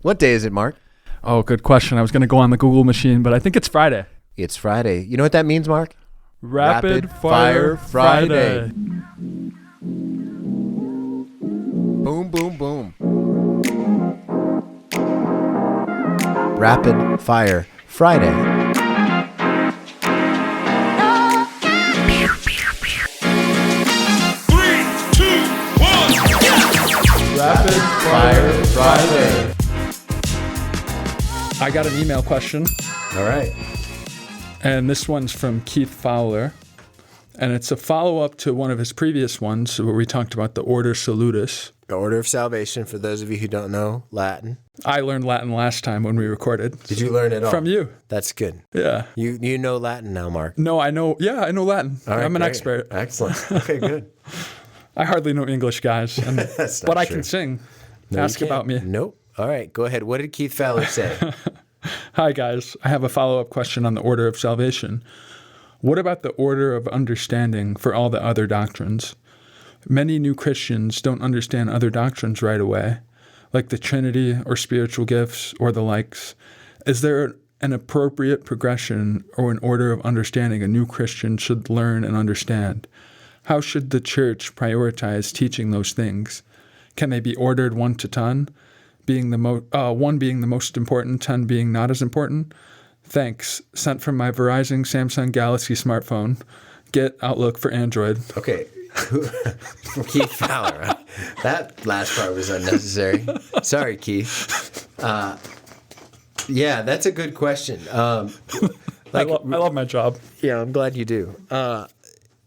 What day is it, Mark? Oh, good question. I was going to go on the Google machine, but I think it's Friday. It's Friday. You know what that means, Mark? Rapid Fire Friday. Boom, boom, boom. Rapid Fire Friday. Rapid Fire Friday. I got an email question, All right. and this one's from Keith Fowler. And it's a follow-up to one of his previous ones where we talked about the Order Salutis. The order of salvation, for those of you who don't know Latin. I learned Latin last time when we recorded. Did you learn it all? From you. That's good. Yeah. You know Latin now, Mark. No, I know. Yeah, I know Latin. All right, I'm an great. expert. Excellent. Okay, good. I hardly know English, guys. And, That's not but I true. can sing. No, Ask you can't. about me. Nope. All right, go ahead. What did Keith Fowler say? Hi, guys. I have a follow-up question on the order of salvation. What about the order of understanding for all the other doctrines? Many new Christians don't understand other doctrines right away, like the Trinity or spiritual gifts or the likes. Is there an appropriate progression or an order of understanding a new Christian should learn and understand? How should the church prioritize teaching those things? Can they be ordered 1 to 10, being 1 being the most important, 10 being not as important? Thanks. Sent from my Verizon Samsung Galaxy smartphone. Get Outlook for Android. Okay. From Keith Fowler. That last part was unnecessary. Sorry, Keith. Yeah, that's a good question. I love my job. Yeah, I'm glad you do.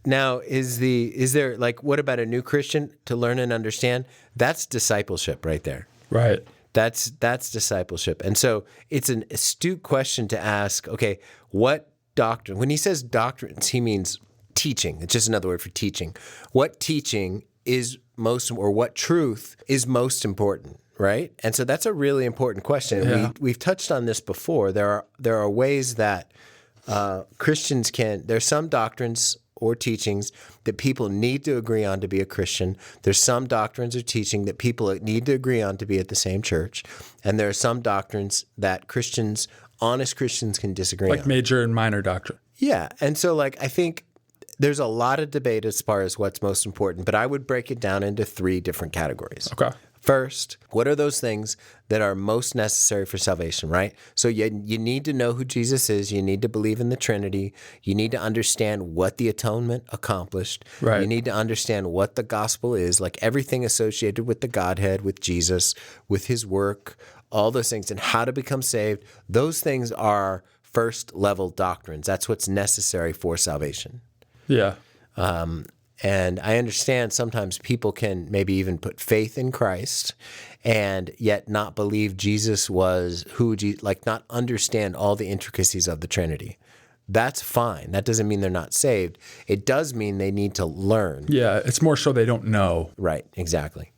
Now, is there what about a new Christian to learn and understand? That's discipleship right there. Right. That's discipleship. And so it's an astute question to ask, okay, what doctrine? When he says doctrines, he means teaching. It's just another word for teaching. What teaching is most, or what truth is most important, right? And so that's a really important question. Yeah. We've touched on this before. There are ways that Christians can, there's some doctrines or teachings that people need to agree on to be a Christian. There's some doctrines or teaching that people need to agree on to be at the same church. And there are some doctrines that honest Christians can disagree on. Like major and minor doctrine. Yeah. And so I think there's a lot of debate as far as what's most important, but I would break it down into 3 different categories. Okay. First, what are those things that are most necessary for salvation, right? So you need to know who Jesus is. You need to believe in the Trinity. You need to understand what the atonement accomplished. Right. You need to understand what the gospel is, like everything associated with the Godhead, with Jesus, with his work, all those things, and how to become saved. Those things are first-level doctrines. That's what's necessary for salvation. Yeah. And I understand sometimes people can maybe even put faith in Christ and yet not believe Jesus was not understand all the intricacies of the Trinity. That's fine. That doesn't mean they're not saved. It does mean they need to learn. Yeah. It's more so they don't know. Right, exactly.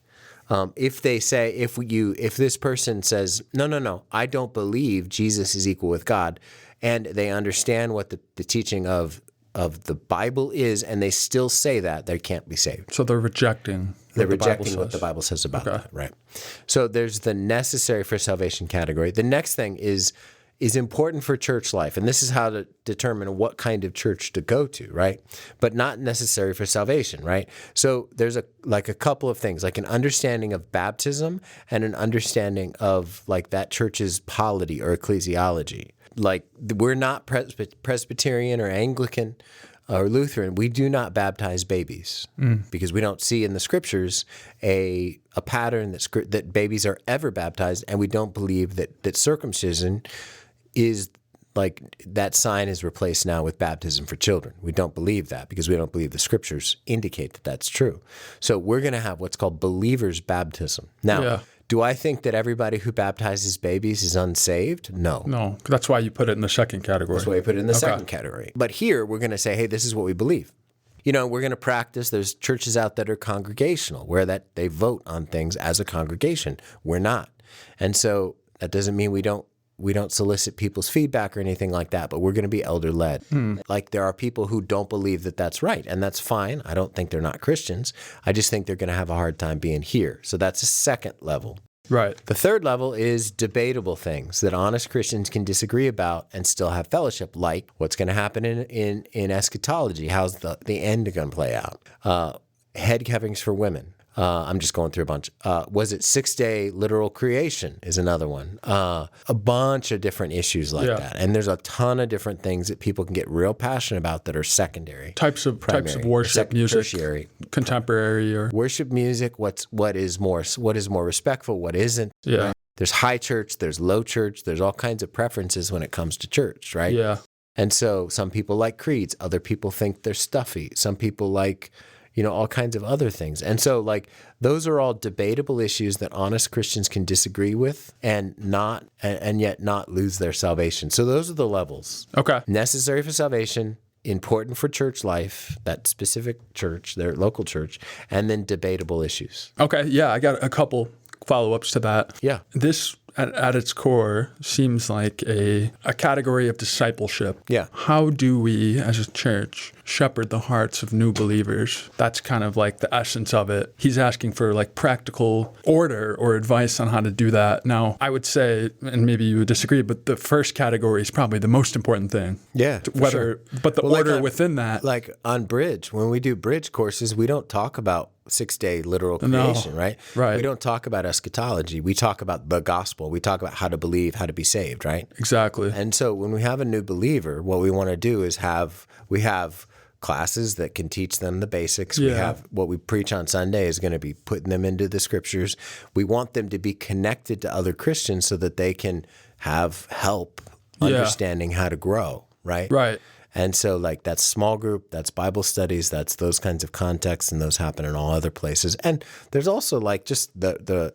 If they say, if this person says, no, I don't believe Jesus is equal with God, and they understand what the teaching of the Bible is, and they still say that, they can't be saved. So they're rejecting What the Bible says about that, right? So there's the necessary for salvation category. The next thing is important for church life, and this is how to determine what kind of church to go to, right? But not necessary for salvation, right? So there's a couple of things, like an understanding of baptism and an understanding of that church's polity or ecclesiology. We're not Presbyterian or Anglican or Lutheran. We do not baptize babies because we don't see in the scriptures a pattern that babies are ever baptized, and we don't believe that circumcision is that sign is replaced now with baptism for children. We don't believe that because we don't believe the scriptures indicate that that's true. So we're going to have what's called believers' baptism. Now, Yeah. Do I think that everybody who baptizes babies is unsaved? No. No. That's why you put it in the second category. That's why we put it in the second category. But here we're going to say, hey, this is what we believe. We're going to practice. There's churches out that are congregational where they vote on things as a congregation. We're not. And so that doesn't mean we don't solicit people's feedback or anything like that, but we're going to be elder-led. There are people who don't believe that that's right, and that's fine. I don't think they're not Christians. I just think they're going to have a hard time being here. So that's a second level. Right. The third level is debatable things that honest Christians can disagree about and still have fellowship, like what's going to happen in eschatology. How's the end going to play out? Head coverings for women. I'm just going through a bunch. Was it 6-day literal creation is another one. A bunch of different issues like that. And there's a ton of different things that people can get real passionate about that are secondary. Types of worship, music, tertiary, contemporary, or worship music. What is more respectful? What isn't? Yeah. Right? There's high church. There's low church. There's all kinds of preferences when it comes to church, right? Yeah. And so some people like creeds. Other people think they're stuffy. Some people like all kinds of other things. And so like those are all debatable issues that honest Christians can disagree with and yet not lose their salvation. So those are the levels. Okay. Necessary for salvation, important for church life, that specific church, their local church, and then debatable issues. Okay. Yeah. I got a couple follow-ups to that. Yeah. This at its core seems like a category of discipleship. Yeah. How do we as a church shepherd the hearts of new believers? That's kind of like the essence of it. He's asking for like practical order or advice on how to do that. Now, I would say, and maybe you would disagree, but the first category is probably the most important thing. Yeah. But the order within that. Like on Bridge, when we do Bridge courses, we don't talk about 6-day literal creation, right? Right. We don't talk about eschatology. We talk about the gospel. We talk about how to believe, how to be saved, right? Exactly. And so when we have a new believer, what we want to do is we have classes that can teach them the basics. Yeah. We have what we preach on Sunday is going to be putting them into the scriptures. We want them to be connected to other Christians so that they can have help understanding how to grow, right? Right. And so like that's small group, that's Bible studies, that's those kinds of contexts, and those happen in all other places. And there's also like just the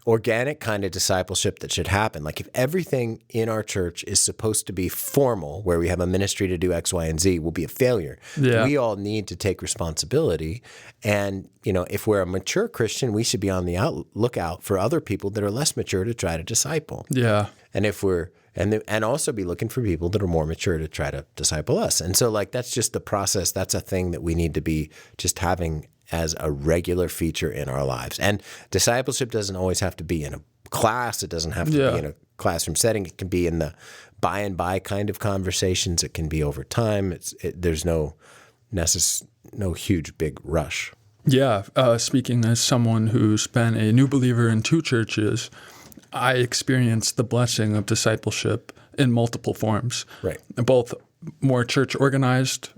organic kind of discipleship that should happen. Like if everything in our church is supposed to be formal, where we have a ministry to do X, Y, and Z, will be a failure. Yeah. We all need to take responsibility. And, if we're a mature Christian, we should be on the lookout for other people that are less mature to try to disciple. Yeah. And if we're and also be looking for people that are more mature to try to disciple us. And so like that's just the process. That's a thing that we need to be just having as a regular feature in our lives. And discipleship doesn't always have to be in a class. It doesn't have to be in a classroom setting. It can be in the by and by kind of conversations. It can be over time. There's no huge big rush. Yeah. Speaking as someone who's been a new believer in 2 churches, I experienced the blessing of discipleship in multiple forms. Right. Both more church organized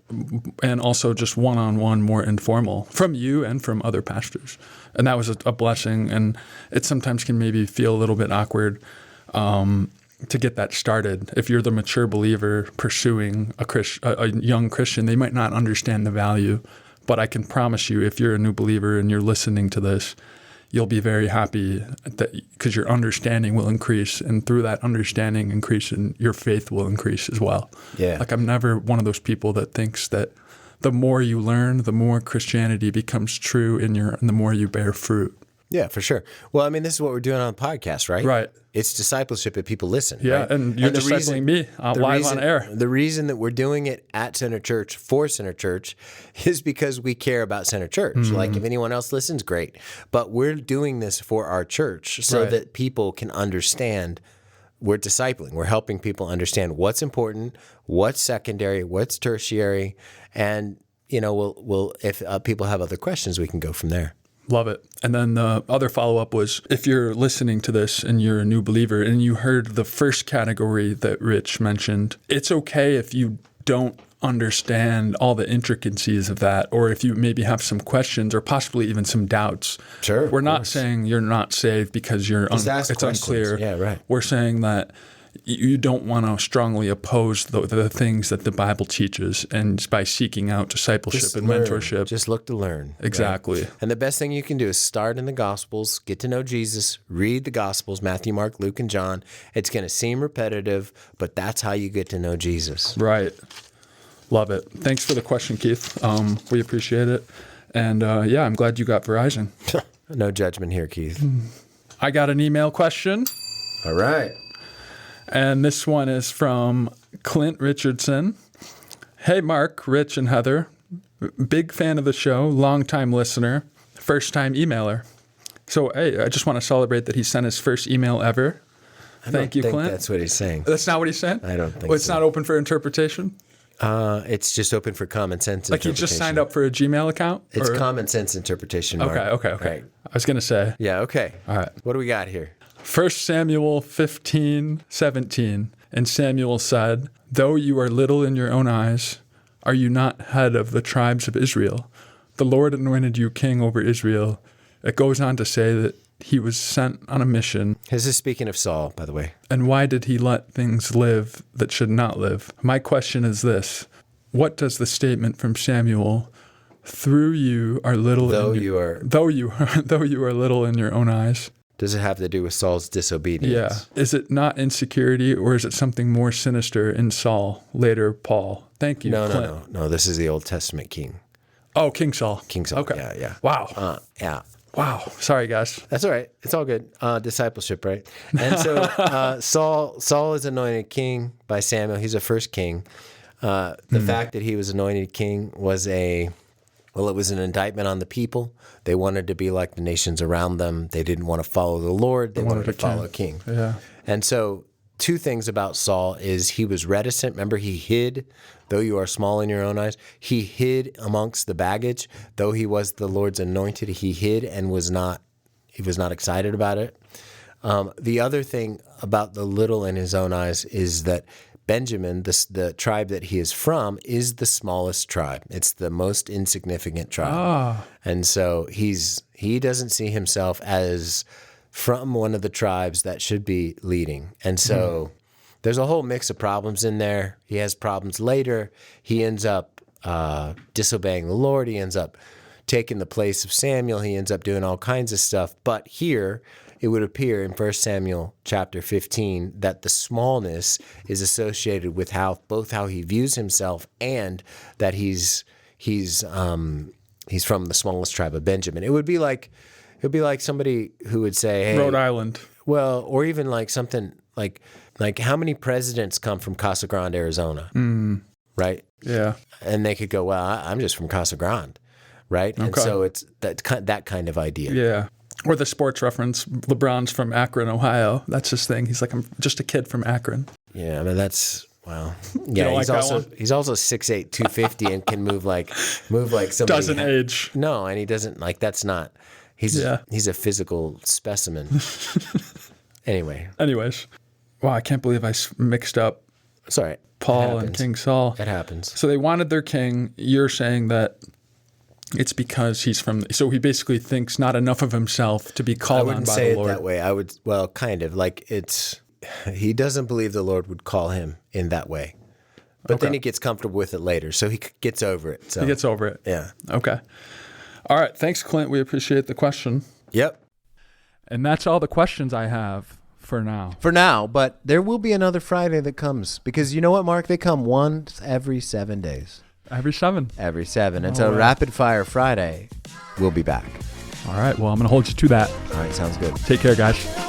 and also just one-on-one, more informal from you and from other pastors. And that was a blessing. And it sometimes can maybe feel a little bit awkward to get that started. If you're the mature believer pursuing a young Christian, they might not understand the value. But I can promise you, if you're a new believer and you're listening to this, you'll be very happy because your understanding will increase, and through that understanding increase, and your faith will increase as well. Yeah. Like I'm never one of those people that thinks that the more you learn, the more Christianity becomes true and the more you bear fruit. Yeah, for sure. Well, I mean, this is what we're doing on the podcast, right? Right. It's discipleship if people listen. Yeah, right? and you're discipling me live on air. The reason that we're doing it at Center Church for Center Church is because we care about Center Church. Mm-hmm. Like if anyone else listens, great. But we're doing this for our church so that people can understand. We're discipling. We're helping people understand what's important, what's secondary, what's tertiary, and we'll if people have other questions, we can go from there. Love it. And then the other follow-up was, if you're listening to this and you're a new believer and you heard the first category that Rich mentioned, it's okay if you don't understand all the intricacies of that, or if you maybe have some questions or possibly even some doubts. Sure. We're not saying you're not saved because it's unclear. Yeah, right. We're saying that you don't want to strongly oppose the things that the Bible teaches, and by seeking out discipleship and mentorship. Just look to learn. Exactly. Right? And the best thing you can do is start in the Gospels, get to know Jesus, read the Gospels, Matthew, Mark, Luke, and John. It's going to seem repetitive, but that's how you get to know Jesus. Right. Love it. Thanks for the question, Keith. We appreciate it. And I'm glad you got Verizon. No judgment here, Keith. I got an email question. All right. And this one is from Clint Richardson. Hey, Mark, Rich, and Heather. Big fan of the show, longtime listener, first-time emailer. So, hey, I just want to celebrate that he sent his first email ever. Thank you, Clint. That's what he's saying. That's not what he said? I don't think It's not open for interpretation? It's just open for common sense Like he just signed up for a Gmail account? It's common sense interpretation, Mark. Okay. Right. I was going to say. Yeah, okay. All right. What do we got here? 1 Samuel 15:17. And Samuel said, "Though you are little in your own eyes, are you not head of the tribes of Israel? The Lord anointed you king over Israel." It goes on to say that he was sent on a mission. This is speaking of Saul, by the way. And why did he let things live that should not live? My question is this. What does the statement from Samuel, though you are little in your own eyes, does it have to do with Saul's disobedience? Yeah. Is it not insecurity, or is it something more sinister in Saul, later Paul? Thank you, Clint. No. This is the Old Testament king. Oh, King Saul. King Saul. Okay. Yeah. Wow. Yeah. Wow. Sorry, guys. That's all right. It's all good. Discipleship, right? And so Saul is anointed king by Samuel. He's a first king. The fact that he was anointed king was it was an indictment on the people. They wanted to be like the nations around them. They didn't want to follow the Lord. They wanted to follow a king. Yeah. And so two things about Saul is he was reticent. Remember, he hid, though you are small in your own eyes. He hid amongst the baggage. Though he was the Lord's anointed, he hid and was not excited about it. The other thing about the little in his own eyes is that Benjamin, the tribe that he is from, is the smallest tribe. It's the most insignificant tribe. And so he doesn't see himself as from one of the tribes that should be leading. And so there's a whole mix of problems in there. He has problems later. He ends up disobeying the Lord. He ends up taking the place of Samuel. He ends up doing all kinds of stuff. But here, it would appear in 1 Samuel chapter 15 that the smallness is associated with both how he views himself and that he's from the smallest tribe of Benjamin. It would be like somebody who would say, "Hey, Rhode Island." Well, or even like something like how many presidents come from Casa Grande, Arizona, right? Yeah, and they could go, "Well, I'm just from Casa Grande," right? Okay. And so it's that kind of idea. Yeah. Or the sports reference, LeBron's from Akron, Ohio. That's his thing. He's like, I'm just a kid from Akron. Yeah, I mean, that's, wow. Yeah, he's also 6'8", 250 and can move like somebody. Doesn't age. No, and he doesn't, that's not, he's a physical specimen. Anyways. Wow, I can't believe I mixed up Sorry. Paul and King Saul. It happens. So they wanted their king. You're saying that it's because so he basically thinks not enough of himself to be called on by the Lord. I wouldn't say it that way. I would, well, kind of, he doesn't believe the Lord would call him in that way. But then he gets comfortable with it later, so he gets over it. So. He gets over it. Yeah. Okay. All right. Thanks, Clint. We appreciate the question. Yep. And that's all the questions I have for now. For now, but there will be another Friday that comes. Because you know what, Mark? They come once every 7 days. Every 7. And so Rapid Fire Friday, we'll be back. All right. Well, I'm going to hold you to that. All right. Sounds good. Take care, guys.